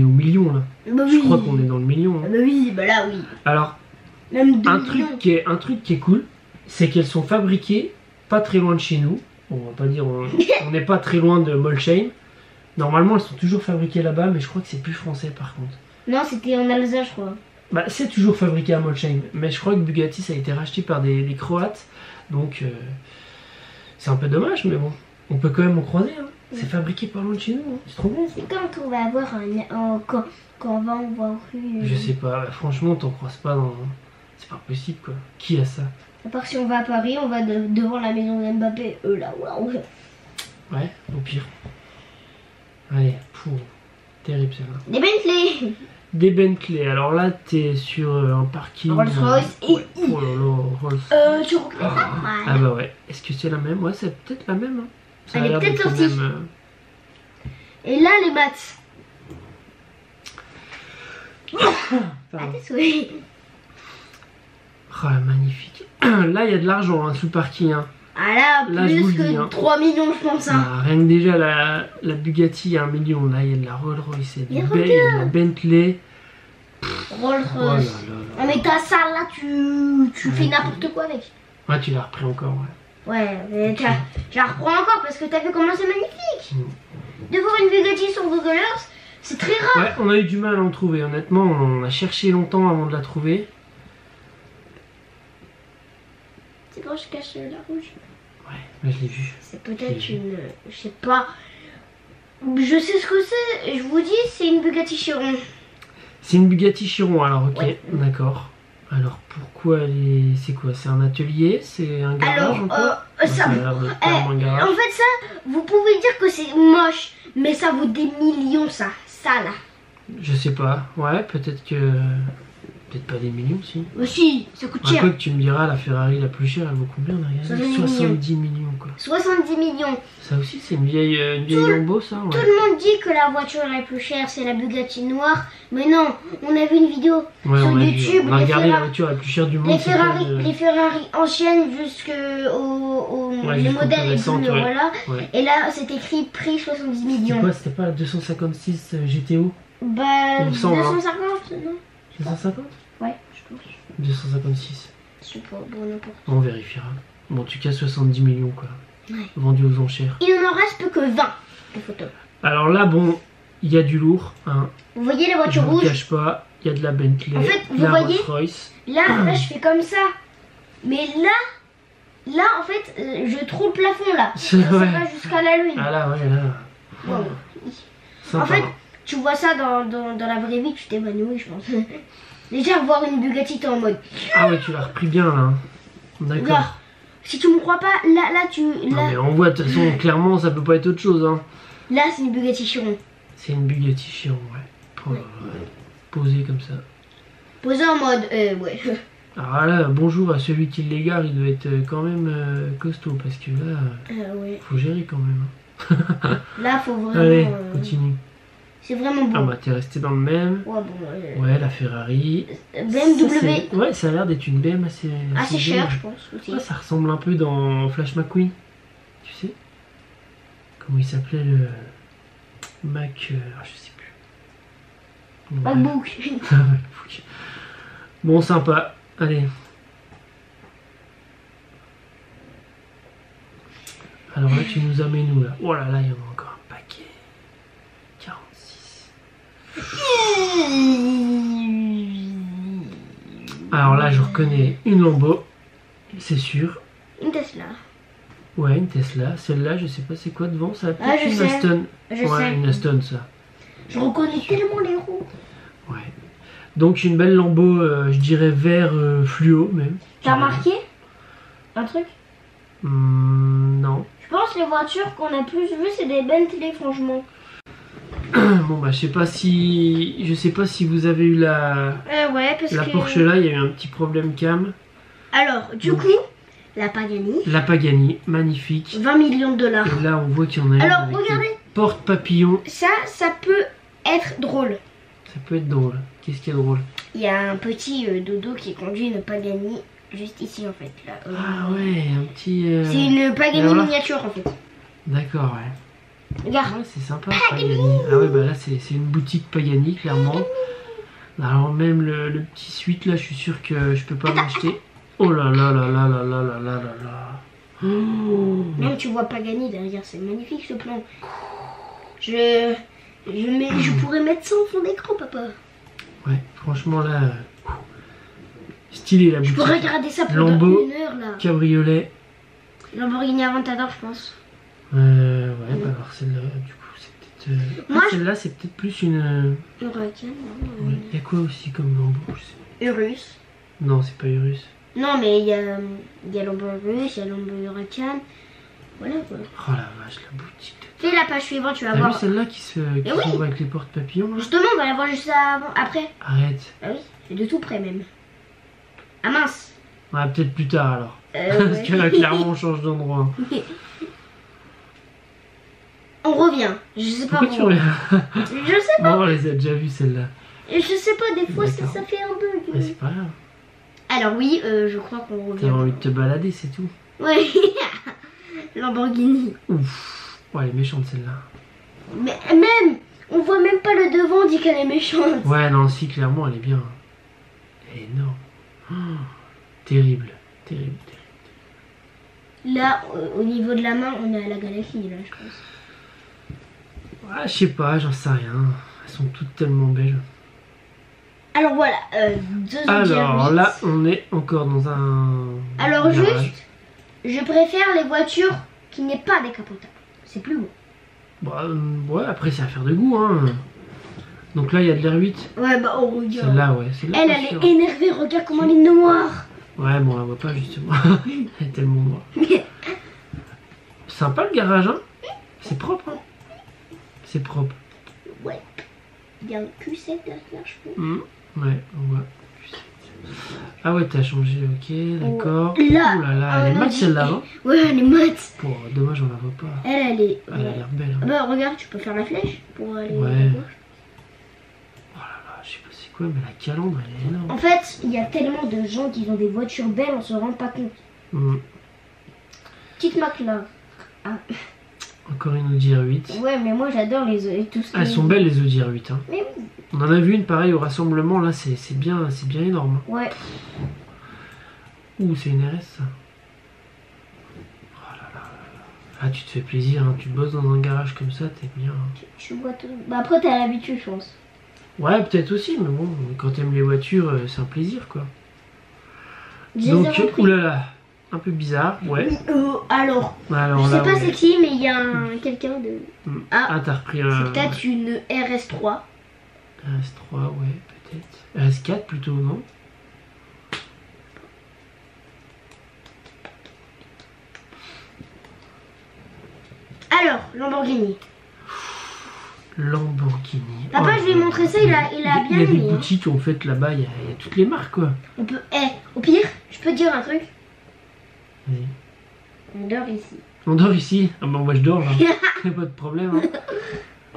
million là. Bah Je oui. crois qu'on est dans le million. Hein. Bah oui, bah là oui. Alors, Même 2 un millions. truc qui est cool, c'est qu'elles sont fabriquées pas très loin de chez nous. On va pas dire, on n'est pas très loin de Molsheim. Normalement, elles sont toujours fabriquées là-bas, mais je crois que c'est plus français par contre. Non, c'était en Alsace, je crois. Bah, c'est toujours fabriqué à Molsheim, mais je crois que Bugatti ça a été racheté par des Croates, donc c'est un peu dommage, mais bon, on peut quand même en croiser. Hein. C'est fabriqué pas loin de chez nous, hein. C'est trop bon. C'est quand on va avoir quand on va en voir rue. Je sais pas, bah, franchement, t'en croises pas dans. C'est pas possible quoi. Qui a ça? À part si on va à Paris, on va devant la maison d'Mbappé. Là, waouh. Ouais, au pire. Allez, pour. Terrible celle-là. Des Bentley. Des Bentley, alors là t'es sur un parking. Rolls-Royce et- Ouais. Oh là là, Rolls. Tu reconnais ça? Ah bah ouais, est-ce que c'est la même? Ouais, c'est peut-être la même. Hein. Ça Elle a est l'air peut-être d'être la sortie. même, Et là, les maths. pardon. Ah, désolé. Oh la magnifique. Là il y a de l'argent hein, sous le parking. Hein. Ah là, Là, je vous plus le dis, que hein. 3 millions, je pense. Hein. Ah, rien que déjà la Bugatti il y a 1 million. Là il y a de la Rolls-Royce, il y a Mais du il y a de la Bentley. Oh là là Rolls-Royce. là. Ah, mais ta salle là, tu fais n'importe quoi avec. Ouais, tu l'as repris encore. Ouais. Ouais, mais je la reprends encore parce que t'as vu comment c'est magnifique. Mm. De voir une Bugatti sur Google Earth, c'est très rare. Ouais, on a eu du mal à en trouver. Honnêtement, on a cherché longtemps avant de la trouver. C'est bon, je cache la rouge. Ouais, là je l'ai vu. C'est peut-être une... Je sais pas. Je sais ce que c'est. Je vous dis, c'est une Bugatti Chiron. C'est une Bugatti Chiron, alors ok, Ouais. d'accord. Alors pourquoi elle est... C'est quoi? C'est un atelier? C'est un garage Alors, encore? ça... a l'air d'être clairement un garage. En fait, ça, vous pouvez dire que c'est moche, mais ça vaut des millions, ça. Ça, là. Je sais pas, ouais, peut-être que... Peut-être pas des millions, si. Si, ça coûte Un cher. peu que tu me diras, la Ferrari la plus chère, elle vaut combien? On a regardé 70 millions, quoi. 70 millions. Ça aussi, c'est une vieille Lambo, ça, Tout ouais. le monde dit que la voiture la plus chère, c'est la Bugatti noire. Mais non, on a vu une vidéo Ouais, sur on a vu, YouTube. on a regardé la Ferrari- voiture la plus chère du monde. Les c'était Ferrari anciennes jusqu'au Ouais, les jusqu'au modèles plus et récentes, tout, ouais. voilà. Ouais. Et là, c'est écrit prix 70 C'était millions. quoi? C'était pas la 256 GTO? Bah, Il me semble, hein. 250, non? 250? Ouais, je pense. 256. C'est pas bon, n'importe. On vérifiera. Bon, en tout cas, 70 millions, quoi. Ouais. Vendu aux enchères. Il n'en reste plus que 20 de photos. Alors là, bon, il y a du lourd, hein. Vous voyez les Je voitures vous le rouges? cache pas. Il y a de la Bentley, En fait, vous la voyez Rolls-Royce. Là, je fais comme ça. Mais là, en fait, je trouve le plafond, là. C'est Ça vrai. va jusqu'à la lune. Ah là, ouais, là. Wow. Sympa. En fait, tu vois ça dans la vraie vie, tu t'évanouis, je pense. Déjà, voir une Bugatti, t'es en mode... Ah ouais, tu l'as repris bien, là. hein. D'accord. Regarde, si tu me crois pas, là, Non, mais on voit, de toute façon, clairement, ça peut pas être autre chose, hein. là c'est une Bugatti Chiron. C'est une Bugatti Chiron, ouais. Ouais. Posée comme ça. Posée en mode, ouais. Alors là, bonjour à celui qui l'égare, il doit être quand même costaud, parce que là, Ouais. faut gérer quand même. Là, faut vraiment... Allez, continue. c'est vraiment Ah beau. bah, t'es resté dans le même. Ouais, bon, Ouais, la Ferrari. BMW. Ça, c'est- ouais, ça a l'air d'être une BM assez Assez cher, belle. je pense, aussi. Ouais, ça ressemble un peu dans Flash McQueen. Tu sais? Comment il s'appelait le Mac. Je sais plus. Bon, bref. MacBook. Bon, sympa. Allez. Alors là, tu nous amènes où là? Oh là là, il y en a encore un paquet. 46. Alors là, je reconnais une Lambo. C'est sûr. Une Tesla. Ouais, une Tesla. Celle-là, je sais pas c'est quoi devant. Ça a Ah, peut-être je une sais. Aston. Je Ouais, sais. une Aston, ça. Je reconnais tellement les roues. Ouais. Donc une belle Lambo, je dirais vert fluo même. T'as remarqué un truc? Non. Je pense que les voitures qu'on a plus vues, c'est des Bentley, franchement. Bon bah je sais pas si vous avez eu la Ouais, parce que... Porsche là, il y a eu un petit problème cam. Alors, du Donc- coup, la Pagani, La Pagani, magnifique. 20 millions de dollars. Et là on voit qu'il y en a une Alors, avec regardez. des porte-papillons. Ça peut être drôle. Ça peut être drôle. Qu'est-ce qui est drôle? Il y a un petit dodo qui conduit une Pagani juste ici, en fait. Là, Ah ouais, un petit... C'est une Pagani voilà. miniature, en fait. D'accord, ouais. Regarde. Ouais, c'est sympa, Pagani. Ah ouais, bah là, c'est une boutique Pagani, clairement. Alors même le petit suite, là, je suis sûr que je peux pas m'acheter. Oh là là là là là là là là là là. Oh. Même tu vois Pagani derrière, c'est magnifique ce plan. Je pourrais mettre ça en fond d'écran, papa. Ouais, franchement, là... stylé, la Je boutique. pourrais regarder ça pendant Lambo. 1 heure, là. Cabriolet. Lamborghini Aventador, je pense. Ouais, bah alors celle-là, du coup, c'est peut-être... Moi, celle-là, c'est peut-être plus une... Huracan, non, Ouais. Il y a quoi aussi comme Lambo, je sais. Urus. Non, c'est pas Urus. Non, mais il y a Lambo Urus, il y a Lambo Huracan. Voilà, quoi. Oh la vache, la boutique. Fais la page suivante, tu vas T'as vu voir. celle-là qui oui. s'ouvre avec les porte-papillons là? Justement, on va la voir juste avant, après. Arrête. Ah oui, c'est de tout près même. Ah mince. Ouais, peut-être plus tard alors. Parce que là, clairement, on change d'endroit. On revient. Je sais pas. Pourquoi tu où. reviens? Je sais pas. Non, on les a déjà vues celle-là. Je sais pas, des fois ça D'accord. fait un bug. Mais c'est pas grave. Alors oui, je crois qu'on revient. T'as envie de te balader, c'est tout. Ouais. Lamborghini. Ouf. Ouais, elle est méchante celle-là. Mais même, on voit même pas le devant, on dit qu'elle est méchante. Ouais, non, si, clairement, elle est bien. Elle est énorme. Oh, terrible. Terrible, terrible. Là, au niveau de la main, on est à la galaxie, là, je pense. Ouais, je sais pas, j'en sais rien. Elles sont toutes tellement belles. Alors voilà, deuxième Alors service. là, on est encore dans un... Alors garage. juste, Je préfère les voitures qui n'est pas décapotables. C'est plus beau. Bah, ouais, après c'est affaire de goût, hein. Donc là, il y a de l'R8. Ouais, bah oh, regarde. Celle-là, ouais. Elle est énervée, regarde comment elle est noire. Ouais, bon, on la voit pas justement. Elle est tellement noire. Sympa le garage, hein. C'est propre, hein. C'est propre. Ouais. Il y a un Q7 derrière, je pense. Ouais, on voit. Ah ouais, t'as changé, ok, d'accord. Là, ouh là là, elle est mat celle-là, hein. Ouais, elle est mat. Bon, dommage, on la voit pas. Elle est... Elle a l'air belle. Hein. Bah regarde, tu peux faire la flèche pour aller... Ouais. Oh là là, je sais pas c'est quoi, mais la calandre, elle est énorme. En fait, il y a tellement de gens qui ont des voitures belles, on se rend pas compte. Petite McLaren. Ah. Encore une Audi R8. Ouais, mais moi j'adore les tout ce Elles sont belles les Audi R8. Hein. Mais oui. On en a vu une pareille au rassemblement, là, c'est bien énorme. Ouais. Ouh, c'est une RS ça. Oh là là là là. Là, tu te fais plaisir, hein. Tu bosses dans un garage comme ça, t'es bien. Hein. Tu vois tout. Bah après, t'as l'habitude, je pense. Ouais, peut-être aussi, mais bon, quand t'aimes les voitures, c'est un plaisir quoi. Donc, oulala, un peu bizarre, ouais. Alors je là, sais pas c'est qui, mais il y a quelqu'un de... Ah, t'as repris un... C'est peut-être une RS3. RS3, ouais, peut-être. RS4 plutôt, non? Alors, Lamborghini. Lamborghini. Papa, je lui ai montré ça, il a bien aimé. Il y a des boutiques en fait là-bas, il y a toutes les marques quoi. On peut... au pire, je peux te dire un truc. Oui. On dort ici. On dort ici? Ah bah moi je dors là. Y'a pas de problème. Hein.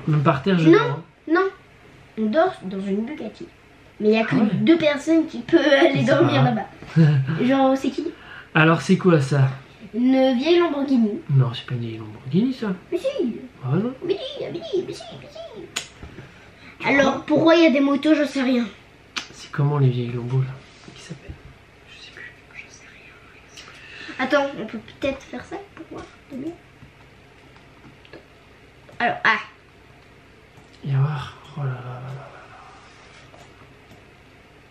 Même par terre je dors. Hein. Non, on dort dans une Bugatti. Mais il y a que 2 personnes qui peuvent aller dormir là-bas. Genre, c'est qui? Alors c'est quoi ça? Une vieille Lamborghini. Non, c'est pas une vieille Lamborghini ça. Mais si. Ah non. Mais si. Alors, pourquoi il y a des motos, je sais rien. C'est comment les vieilles Lambos là? Qui s'appellent? Je sais plus. Je sais rien. Attends, on peut peut-être faire ça pour voir de mieux. Alors, Et voir. Oh là là là là.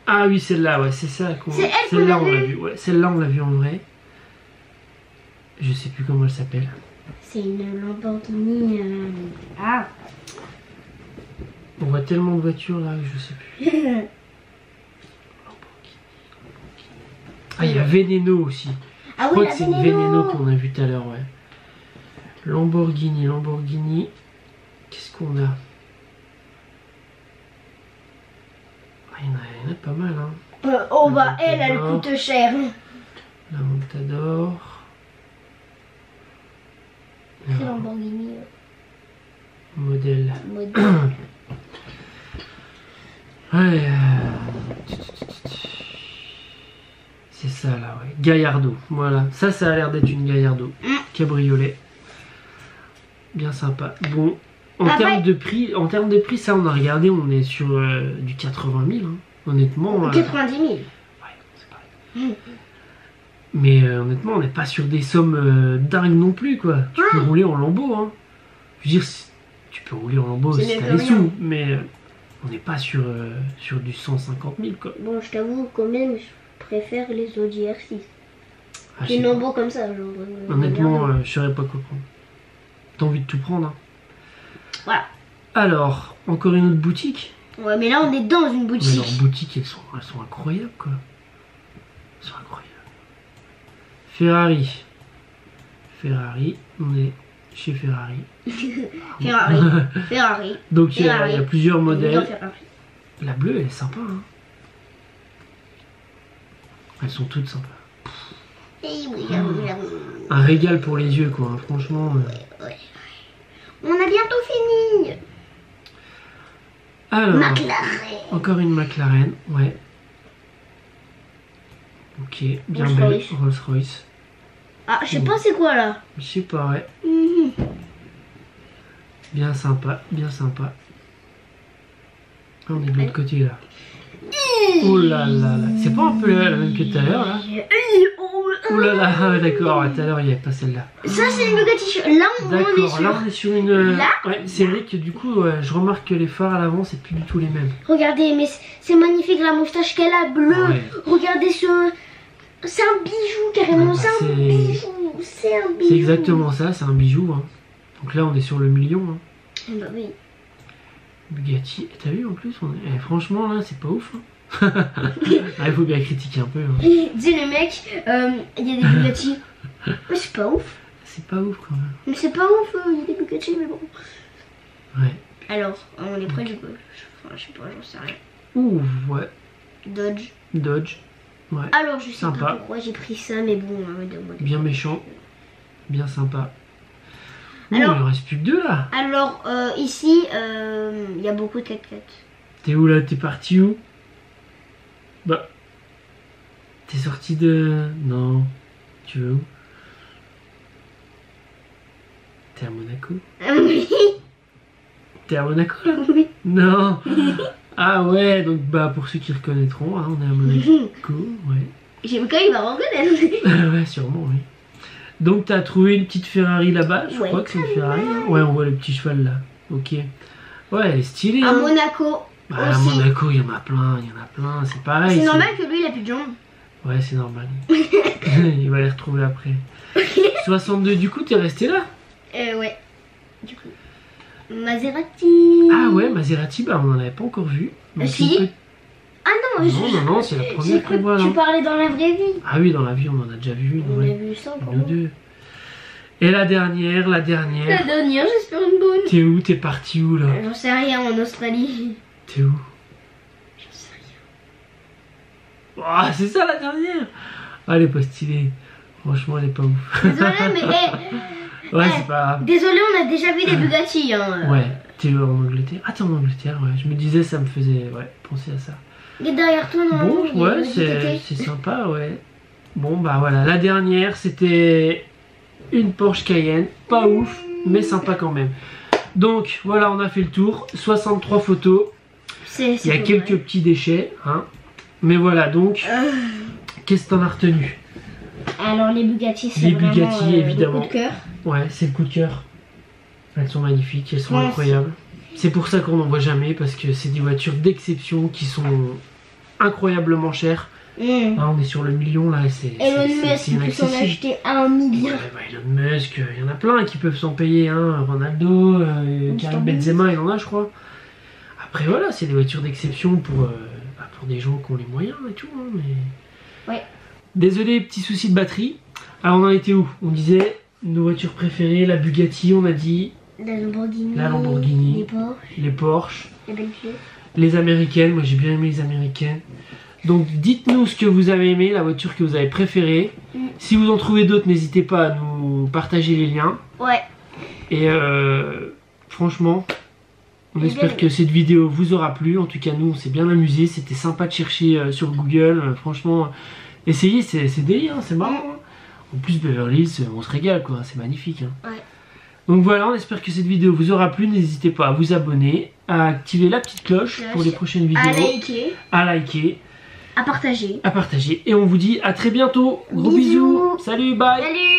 Ah oui, celle-là, ouais, c'est ça qu'on... Celle-là, on l'a vue. Ouais, celle-là, on l'a vue en vrai. Je sais plus comment elle s'appelle. C'est une Lamborghini. Ah. On voit tellement de voitures là que je sais plus. Ah, il y a Veneno aussi. Ah je crois oui, que c'est une Veneno qu'on a vu tout à l'heure, ouais. Lamborghini. Qu'est-ce qu'on a? Ah, il y en a pas mal, hein. Oh bah, elle coûte cher. La Montador. C'est Lamborghini. Modèle. Ouais. C'est ça là, ouais. Gallardo. Voilà. Ça a l'air d'être une Gallardo. Cabriolet. Bien sympa. Bon. En termes de prix, ça on a regardé, on est sur du 80 000. Hein. Honnêtement. 90 000. Ouais, c'est pareil. Mais honnêtement, on n'est pas sur des sommes dingues non plus, quoi. Tu peux rouler en Lambo, hein. Je veux dire, tu peux rouler en Lambo si t'as des sous, mais on n'est pas sur du 150 000, quoi. Bon, je t'avoue, quand même, je préfère les Audi R6. Ah, les Lambo comme ça, genre. Honnêtement, je saurais pas quoi prendre. T'as envie de tout prendre, hein. Voilà. Alors, encore une autre boutique. Ouais, mais là, on est dans une boutique. Mais leurs boutiques, elles sont incroyables, quoi. Elles sont incroyables. Ferrari, on est chez Ferrari. Ferrari. Donc il y a plusieurs modèles. Ferrari. La bleue, elle est sympa. Hein. Elles sont toutes sympas. Un régal pour les yeux, quoi. Hein. Franchement. Ouais. On a bientôt fini. Alors, McLaren. Encore une McLaren, ouais. Ok, bien belle. Rolls-Royce. Ah, je sais pas c'est quoi là. Je sais pas, ouais. Bien sympa, bien sympa. Ah, on est de l'autre côté là. Oh là là là. C'est pas un peu la même que tout à l'heure là? Oh là là, d'accord, tout à l'heure il n'y avait pas celle-là. Ça c'est une Bugatti. Là on est sur une... Ouais, c'est vrai que du coup, je remarque que les phares à l'avant c'est plus du tout les mêmes. Regardez, mais c'est magnifique la moustache qu'elle a bleue. Ouais. Regardez ce C'est un bijou carrément, Ah, bah, c'est un bijou. C'est un bijou. C'est exactement ça, c'est un bijou. Hein. Donc là, on est sur le million. Hein. Bah oui. Bugatti, t'as vu en plus franchement, là, c'est pas ouf. Hein. Ah, il faut bien critiquer un peu. Hein. Tu sais, le mec, il y a des Bugatti. Mais c'est pas ouf. C'est pas ouf quand même. Mais c'est pas ouf, il y a des Bugatti, mais bon. Ouais. Alors, on est près du coup. Enfin, je sais pas, j'en sais rien. Ouh, ouais. Dodge. Dodge. Ouais. Alors, je sais Sympa. pas pourquoi j'ai pris ça, mais bon, Bien méchant. Bien sympa. Ouh, Alors- il en reste plus que 2 là. Alors, ici, il y a beaucoup de 4x4. T'es où là? T'es parti où? Bah. T'es sorti de. Non. Tu veux où? T'es à Monaco? Oui, T'es à Monaco là? oui. Non. Ah ouais, donc bah pour ceux qui reconnaîtront, hein, on est à Monaco, ouais. J'ai quand il va reconnaître. Ouais, sûrement, oui. Donc t'as trouvé une petite Ferrari là-bas, je Ouais, crois que c'est une Ferrari. Hein. Ouais, on voit le petit cheval là. Ok. Ouais, elle est stylée. À Hein. Monaco. Bah, à aussi. Monaco, il y en a plein, c'est pareil. C'est normal que lui, il a plus de jambes. Ouais, c'est normal. Il va les retrouver après. 62, du coup, t'es resté là? Ouais. Du coup. Maserati. Ah ouais, Maserati, bah on en avait pas encore vu. Donc, Si. une Ah non, Non, c'est la j'ai première cru qu'on voit que là. tu parlais dans la vraie vie. Ah oui, dans la vie, on en a déjà vu une. On Ouais. a vu ça encore. Une ou deux. Et la dernière. La dernière, j'espère une bonne. T'es où? T'es parti où là? J'en sais rien, en Australie. T'es où? J'en sais rien. Ah, c'est ça la dernière? Ah, elle est pas stylée. Franchement, elle est pas ouf. Désolée, mais Ouais, Eh. c'est pas grave. désolé, on a déjà vu des Bugatti. Hein. Ouais, t'es où en Angleterre? Ah, t'es en Angleterre, ouais. Je me disais, ça me faisait penser à ça. Et derrière toi, non. Bon, il y a ouais, une c'est Bugatti. sympa, ouais. Bon, bah voilà, la dernière, c'était une Porsche Cayenne. Pas ouf, mais sympa quand même. Donc, voilà, on a fait le tour. 63 photos. C'est Il y a pas quelques mal. petits déchets, hein. Mais voilà, donc, qu'est-ce que t'en as retenu? Alors, les Bugatti, c'est Les vraiment Bugatti, le évidemment. coup de cœur. Ouais, c'est le coup de cœur. Elles sont magnifiques, elles sont Ouais, incroyables. C'est pour ça qu'on n'en voit jamais, parce que c'est des voitures d'exception qui sont incroyablement chères. Ah, on est sur le million là, c'est Elon Musk, il peut s'en inaccessible. acheter 1 million. Ouais, bah, Elon Musk, il y en a plein qui peuvent s'en payer. Hein. Ronaldo, Karim Benzema, il en a, je crois. Après, voilà, c'est des voitures d'exception pour des gens qui ont les moyens et tout. Hein, mais... Ouais. Désolé, petit souci de batterie. Alors, on en était où? On disait nos voitures préférées, la Bugatti, on a dit, La Lamborghini. La Lamborghini. Les Porsche. les Porsche, Les Bentley. les américaines. Moi, j'ai bien aimé les américaines. Donc, dites-nous ce que vous avez aimé, la voiture que vous avez préférée. Si vous en trouvez d'autres, n'hésitez pas à nous partager les liens. Ouais. Et franchement, on J'ai espère bien que cette vidéo vous aura plu. En tout cas, nous, on s'est bien amusé. C'était sympa de chercher sur Google. Franchement, essayez, c'est délire, hein, c'est marrant. Hein. En plus, Beverly Hills, on se régale, quoi. C'est magnifique. Hein. Ouais. Donc voilà, on espère que cette vidéo vous aura plu. N'hésitez pas à vous abonner, à activer la petite cloche pour les prochaines vidéos, À liker. à liker, À partager. à partager. Et on vous dit à très bientôt. Gros Bisous. bisous. Salut, bye. Salut.